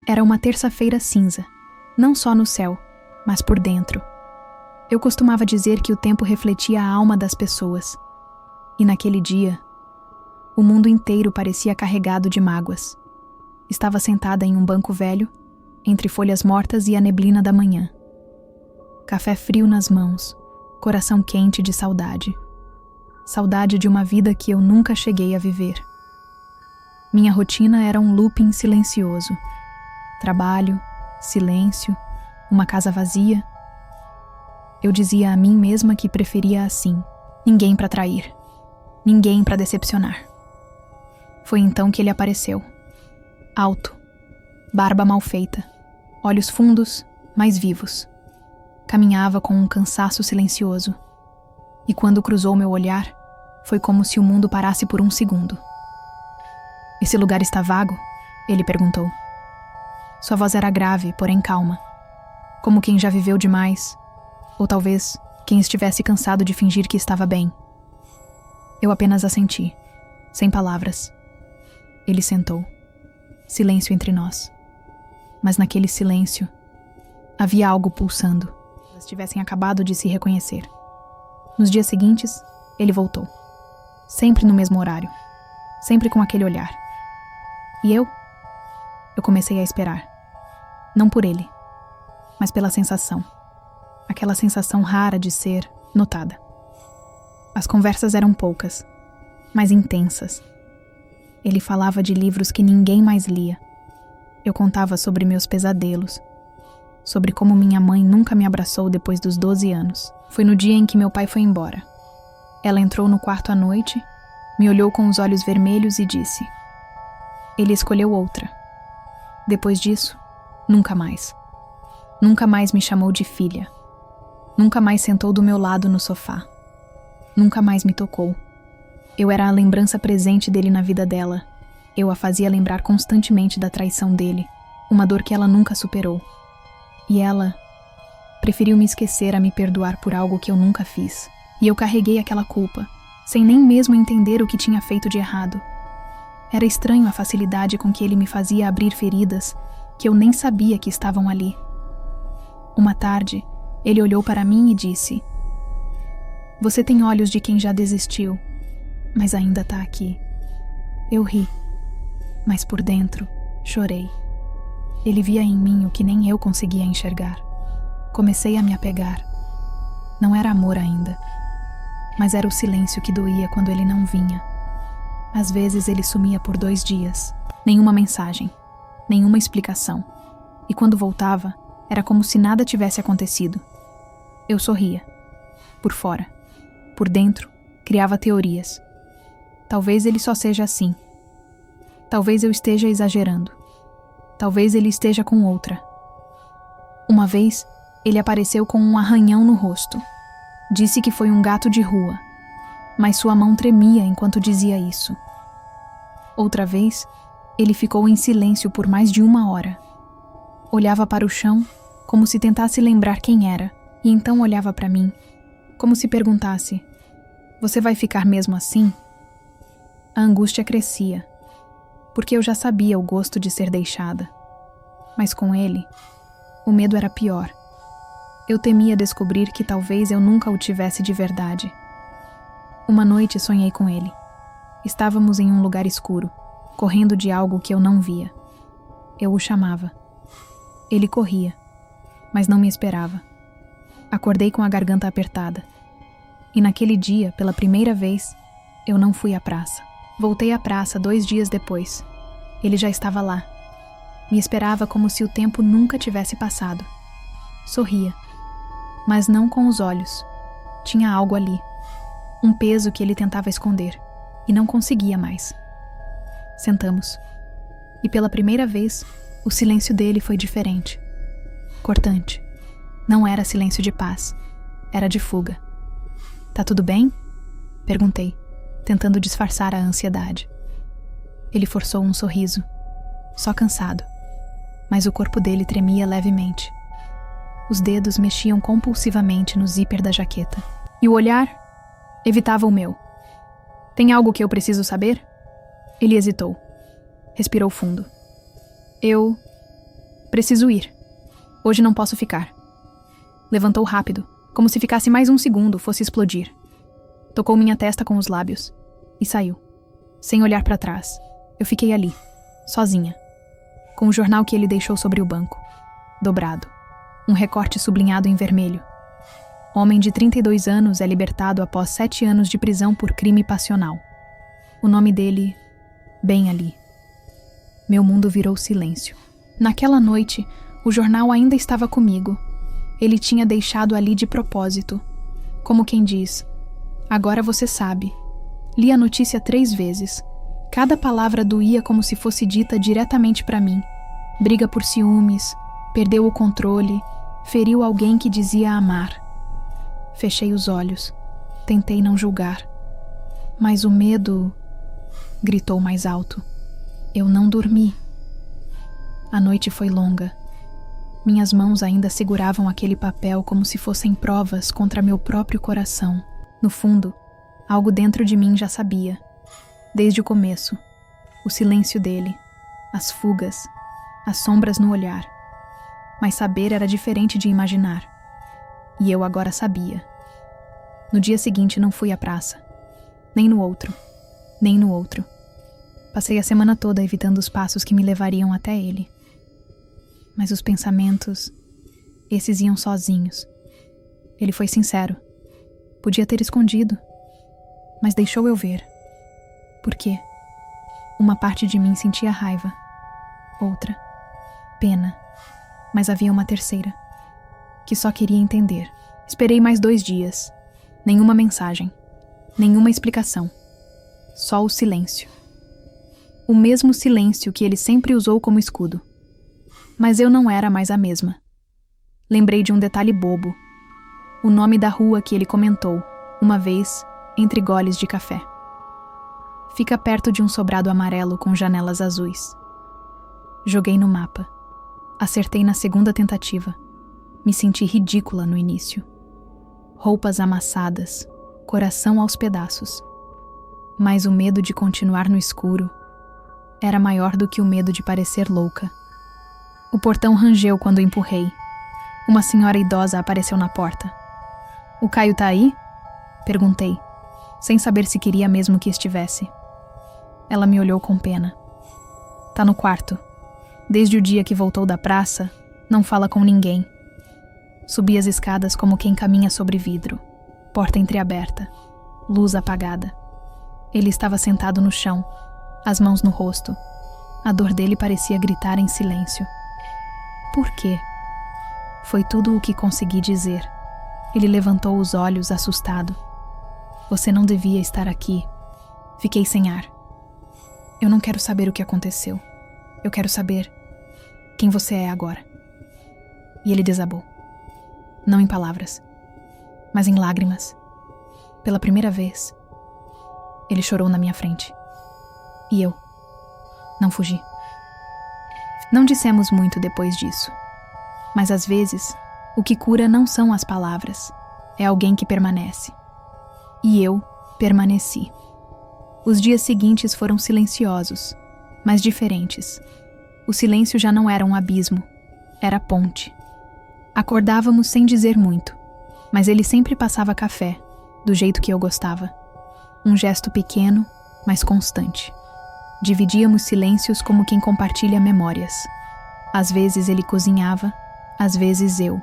Era uma terça-feira cinza, não só no céu, mas por dentro. Eu costumava dizer que o tempo refletia a alma das pessoas. E naquele dia, o mundo inteiro parecia carregado de mágoas. Estava sentada em um banco velho, entre folhas mortas e a neblina da manhã. Café frio nas mãos, coração quente de saudade. Saudade de uma vida que eu nunca cheguei a viver. Minha rotina era um looping silencioso. Trabalho, silêncio, uma casa vazia. Eu dizia a mim mesma que preferia assim. Ninguém para trair. Ninguém para decepcionar. Foi então que ele apareceu. Alto, barba mal feita, olhos fundos, mas vivos. Caminhava com um cansaço silencioso. E quando cruzou meu olhar, foi como se o mundo parasse por um segundo. "Esse lugar está vago?" ele perguntou. Sua voz era grave, porém calma. Como quem já viveu demais, ou talvez quem estivesse cansado de fingir que estava bem. Eu apenas assenti, sem palavras. Ele sentou. Silêncio entre nós. Mas naquele silêncio, havia algo pulsando. Elas tivessem acabado de se reconhecer. Nos dias seguintes, ele voltou. Sempre no mesmo horário. Sempre com aquele olhar. E eu? Eu comecei a esperar. Não por ele, mas pela sensação. Aquela sensação rara de ser notada. As conversas eram poucas, mas intensas. Ele falava de livros que ninguém mais lia. Eu contava sobre meus pesadelos, sobre como minha mãe nunca me abraçou depois dos 12 anos. Foi no dia em que meu pai foi embora. Ela entrou no quarto à noite, me olhou com os olhos vermelhos e disse: "Ele escolheu outra." Depois disso, nunca mais. Nunca mais me chamou de filha. Nunca mais sentou do meu lado no sofá. Nunca mais me tocou. Eu era a lembrança presente dele na vida dela. Eu a fazia lembrar constantemente da traição dele, uma dor que ela nunca superou. E ela preferiu me esquecer a me perdoar por algo que eu nunca fiz. E eu carreguei aquela culpa, sem nem mesmo entender o que tinha feito de errado. Era estranho a facilidade com que ele me fazia abrir feridas que eu nem sabia que estavam ali. Uma tarde, ele olhou para mim e disse: "Você tem olhos de quem já desistiu, mas ainda está aqui." Eu ri, mas por dentro, chorei. Ele via em mim o que nem eu conseguia enxergar. Comecei a me apegar. Não era amor ainda, mas era o silêncio que doía quando ele não vinha. Às vezes ele sumia por 2 dias. Nenhuma mensagem, nenhuma explicação. E quando voltava, era como se nada tivesse acontecido. Eu sorria. Por fora. Por dentro, criava teorias. Talvez ele só seja assim. Talvez eu esteja exagerando. Talvez ele esteja com outra. Uma vez, ele apareceu com um arranhão no rosto. Disse que foi um gato de rua, mas sua mão tremia enquanto dizia isso. Outra vez, ele ficou em silêncio por mais de 1 hora. Olhava para o chão, como se tentasse lembrar quem era, e então olhava para mim, como se perguntasse: "Você vai ficar mesmo assim?" A angústia crescia, porque eu já sabia o gosto de ser deixada. Mas com ele, o medo era pior. Eu temia descobrir que talvez eu nunca o tivesse de verdade. Uma noite sonhei com ele. Estávamos em um lugar escuro, correndo de algo que eu não via. Eu o chamava. Ele corria, mas não me esperava. Acordei com a garganta apertada. E naquele dia, pela primeira vez, eu não fui à praça. Voltei à praça 2 dias depois. Ele já estava lá. Me esperava como se o tempo nunca tivesse passado. Sorria, mas não com os olhos. Tinha algo ali. Um peso que ele tentava esconder, e não conseguia mais. Sentamos. E pela primeira vez, o silêncio dele foi diferente. Cortante. Não era silêncio de paz. Era de fuga. "Tá tudo bem?" Perguntei, tentando disfarçar a ansiedade. Ele forçou um sorriso. Só cansado. Mas o corpo dele tremia levemente. Os dedos mexiam compulsivamente no zíper da jaqueta. E o olhar evitava o meu. "Tem algo que eu preciso saber?" Ele hesitou. Respirou fundo. Preciso ir. Hoje não posso ficar. Levantou rápido, como se ficasse mais um segundo, fosse explodir. Tocou minha testa com os lábios e saiu. Sem olhar para trás, eu fiquei ali, sozinha, com o jornal que ele deixou sobre o banco, dobrado, um recorte sublinhado em vermelho. Homem de 32 anos é libertado após 7 anos de prisão por crime passional. O nome dele, bem ali. Meu mundo virou silêncio. Naquela noite, o jornal ainda estava comigo. Ele tinha deixado ali de propósito. Como quem diz, agora você sabe. Li a notícia 3 vezes. Cada palavra doía como se fosse dita diretamente para mim. Briga por ciúmes, perdeu o controle, feriu alguém que dizia amar. Fechei os olhos. Tentei não julgar. Mas o medo gritou mais alto. Eu não dormi. A noite foi longa. Minhas mãos ainda seguravam aquele papel como se fossem provas contra meu próprio coração. No fundo, algo dentro de mim já sabia. Desde o começo. O silêncio dele. As fugas. As sombras no olhar. Mas saber era diferente de imaginar. E eu agora sabia. No dia seguinte não fui à praça. Nem no outro. Nem no outro. Passei a semana toda evitando os passos que me levariam até ele. Mas os pensamentos, esses iam sozinhos. Ele foi sincero. Podia ter escondido. Mas deixou eu ver. Por quê? Uma parte de mim sentia raiva. Outra, pena. Mas havia uma terceira, que só queria entender. Esperei mais 2 dias. Nenhuma mensagem. Nenhuma explicação. Só o silêncio. O mesmo silêncio que ele sempre usou como escudo. Mas eu não era mais a mesma. Lembrei de um detalhe bobo. O nome da rua que ele comentou, uma vez, entre goles de café. Fica perto de um sobrado amarelo com janelas azuis. Joguei no mapa. Acertei na segunda tentativa. Me senti ridícula no início. Roupas amassadas, coração aos pedaços. Mas o medo de continuar no escuro era maior do que o medo de parecer louca. O portão rangeu quando empurrei. Uma senhora idosa apareceu na porta. "O Caio tá aí?" Perguntei, sem saber se queria mesmo que estivesse. Ela me olhou com pena. "Tá no quarto. Desde o dia que voltou da praça, não fala com ninguém." Subi as escadas como quem caminha sobre vidro. Porta entreaberta. Luz apagada. Ele estava sentado no chão, as mãos no rosto. A dor dele parecia gritar em silêncio. "Por quê?" Foi tudo o que consegui dizer. Ele levantou os olhos, assustado. "Você não devia estar aqui." Fiquei sem ar. "Eu não quero saber o que aconteceu. Eu quero saber quem você é agora." E ele desabou. Não em palavras, mas em lágrimas. Pela primeira vez, ele chorou na minha frente. E eu não fugi. Não dissemos muito depois disso. Mas às vezes, o que cura não são as palavras, é alguém que permanece. E eu permaneci. Os dias seguintes foram silenciosos, mas diferentes. O silêncio já não era um abismo, era ponte. Acordávamos sem dizer muito, mas ele sempre passava café, do jeito que eu gostava. Um gesto pequeno, mas constante. Dividíamos silêncios como quem compartilha memórias. Às vezes ele cozinhava, às vezes eu.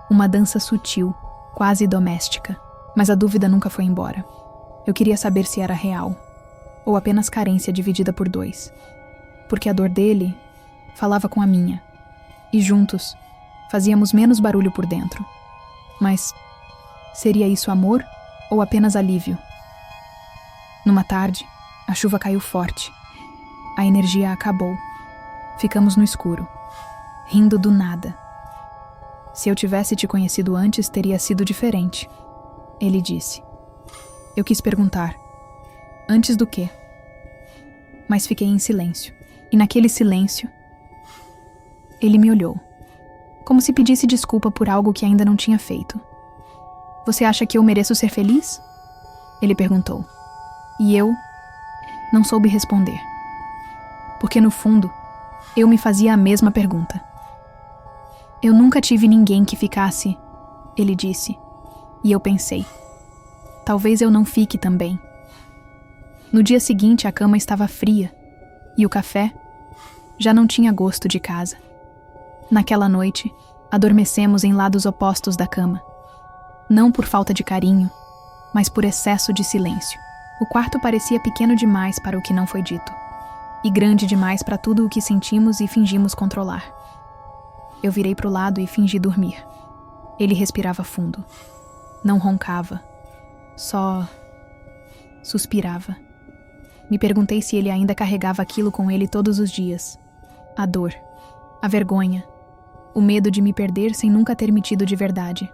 Uma dança sutil, quase doméstica. Mas a dúvida nunca foi embora. Eu queria saber se era real, ou apenas carência dividida por 2. Porque a dor dele falava com a minha. E juntos, fazíamos menos barulho por dentro. Mas seria isso amor ou apenas alívio? Numa tarde, a chuva caiu forte. A energia acabou. Ficamos no escuro, rindo do nada. "Se eu tivesse te conhecido antes, teria sido diferente", ele disse. Eu quis perguntar, antes do quê? Mas fiquei em silêncio. E naquele silêncio, ele me olhou, como se pedisse desculpa por algo que ainda não tinha feito. "Você acha que eu mereço ser feliz?" Ele perguntou. E eu não soube responder. Porque no fundo, eu me fazia a mesma pergunta. Eu nunca tive ninguém que ficasse, ele disse. E eu pensei, talvez eu não fique também. No dia seguinte a cama estava fria e o café já não tinha gosto de casa. Naquela noite, adormecemos em lados opostos da cama. Não por falta de carinho, mas por excesso de silêncio. O quarto parecia pequeno demais para o que não foi dito, e grande demais para tudo o que sentimos e fingimos controlar. Eu virei para o lado e fingi dormir. Ele respirava fundo. Não roncava, só suspirava. Me perguntei se ele ainda carregava aquilo com ele todos os dias. A dor, a vergonha, o medo de me perder sem nunca ter me tido de verdade.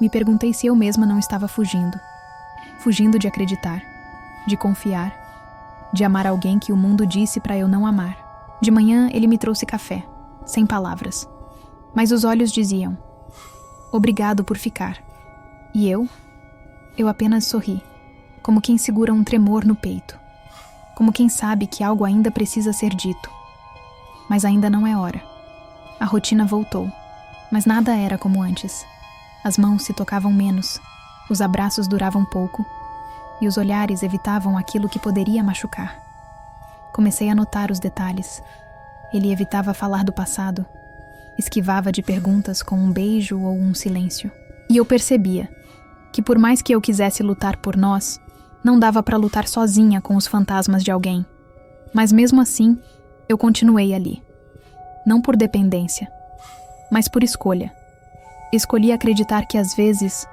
Me perguntei se eu mesma não estava fugindo de acreditar, de confiar, de amar alguém que o mundo disse para eu não amar. De manhã ele me trouxe café, sem palavras, mas os olhos diziam: obrigado por ficar. E eu apenas sorri, como quem segura um tremor no peito, como quem sabe que algo ainda precisa ser dito. Mas ainda não é hora. A rotina voltou, mas nada era como antes. As mãos se tocavam menos, os abraços duravam pouco, e os olhares evitavam aquilo que poderia machucar. Comecei a notar os detalhes. Ele evitava falar do passado, esquivava de perguntas com um beijo ou um silêncio. E eu percebia que por mais que eu quisesse lutar por nós, não dava para lutar sozinha com os fantasmas de alguém. Mas mesmo assim, eu continuei ali. Não por dependência, mas por escolha. Escolhi acreditar que às vezes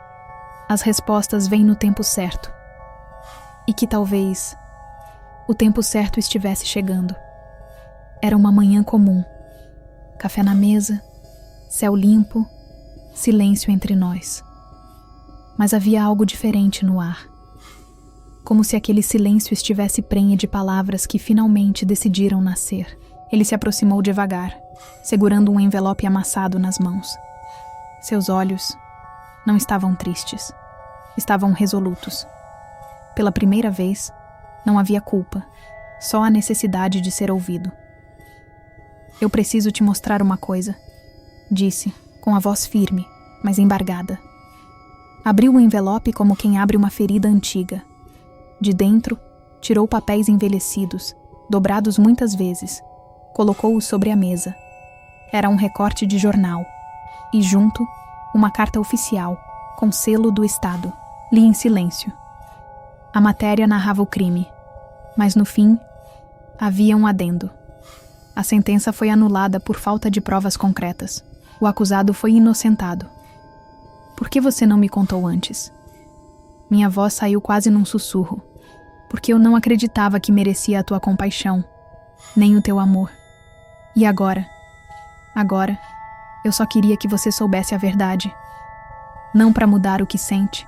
as respostas vêm no tempo certo. E que talvez o tempo certo estivesse chegando. Era uma manhã comum. Café na mesa, céu limpo, silêncio entre nós. Mas havia algo diferente no ar. Como se aquele silêncio estivesse prenhe de palavras que finalmente decidiram nascer. Ele se aproximou devagar, segurando um envelope amassado nas mãos. Seus olhos não estavam tristes, estavam resolutos. Pela primeira vez, não havia culpa, só a necessidade de ser ouvido. Eu preciso te mostrar uma coisa, disse, com a voz firme, mas embargada. Abriu o envelope como quem abre uma ferida antiga. De dentro, tirou papéis envelhecidos, dobrados muitas vezes, colocou-os sobre a mesa. Era um recorte de jornal, e junto, uma carta oficial, com selo do Estado. Li em silêncio. A matéria narrava o crime, mas no fim, havia um adendo. A sentença foi anulada por falta de provas concretas. O acusado foi inocentado. Por que você não me contou antes? Minha voz saiu quase num sussurro, porque eu não acreditava que merecia a tua compaixão, nem o teu amor. E agora, eu só queria que você soubesse a verdade. Não para mudar o que sente,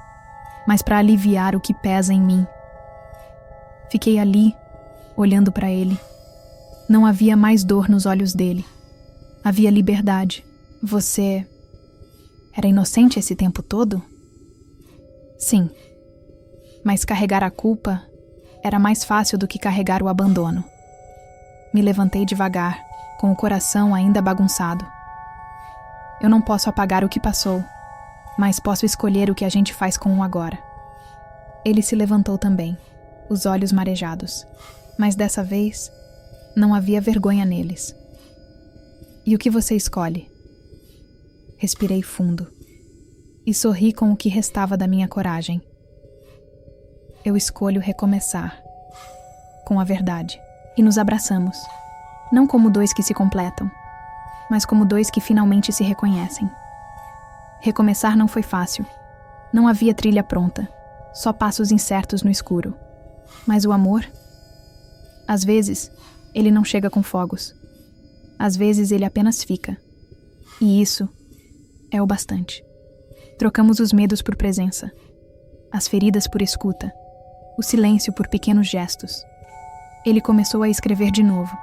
mas para aliviar o que pesa em mim. Fiquei ali, olhando para ele. Não havia mais dor nos olhos dele. Havia liberdade. Você era inocente esse tempo todo? Sim. Mas carregar a culpa era mais fácil do que carregar o abandono. Me levantei devagar, com o coração ainda bagunçado. Eu não posso apagar o que passou, mas posso escolher o que a gente faz com o agora. Ele se levantou também, os olhos marejados, mas dessa vez não havia vergonha neles. E o que você escolhe? Respirei fundo e sorri com o que restava da minha coragem. Eu escolho recomeçar, com a verdade, e nos abraçamos, não como dois que se completam, mas como dois que finalmente se reconhecem. Recomeçar não foi fácil. Não havia trilha pronta, só passos incertos no escuro. Mas o amor? Às vezes, ele não chega com fogos. Às vezes, ele apenas fica. E isso é o bastante. Trocamos os medos por presença, as feridas por escuta, o silêncio por pequenos gestos. Ele começou a escrever de novo,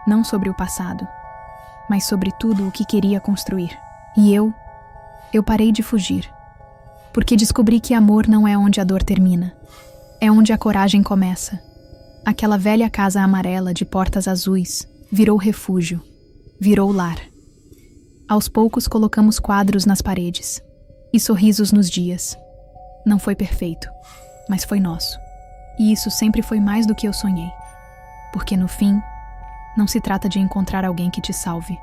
não sobre o passado, mas sobre tudo o que queria construir. E eu parei de fugir, porque descobri que amor não é onde a dor termina, é onde a coragem começa. Aquela velha casa amarela de portas azuis virou refúgio, virou lar. Aos poucos colocamos quadros nas paredes e sorrisos nos dias. Não foi perfeito, mas foi nosso. E isso sempre foi mais do que eu sonhei. Porque no fim, não se trata de encontrar alguém que te salve,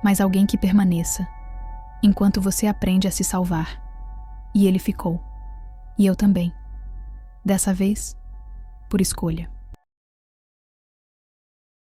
mas alguém que permaneça, enquanto você aprende a se salvar. E ele ficou. E eu também. Dessa vez, por escolha.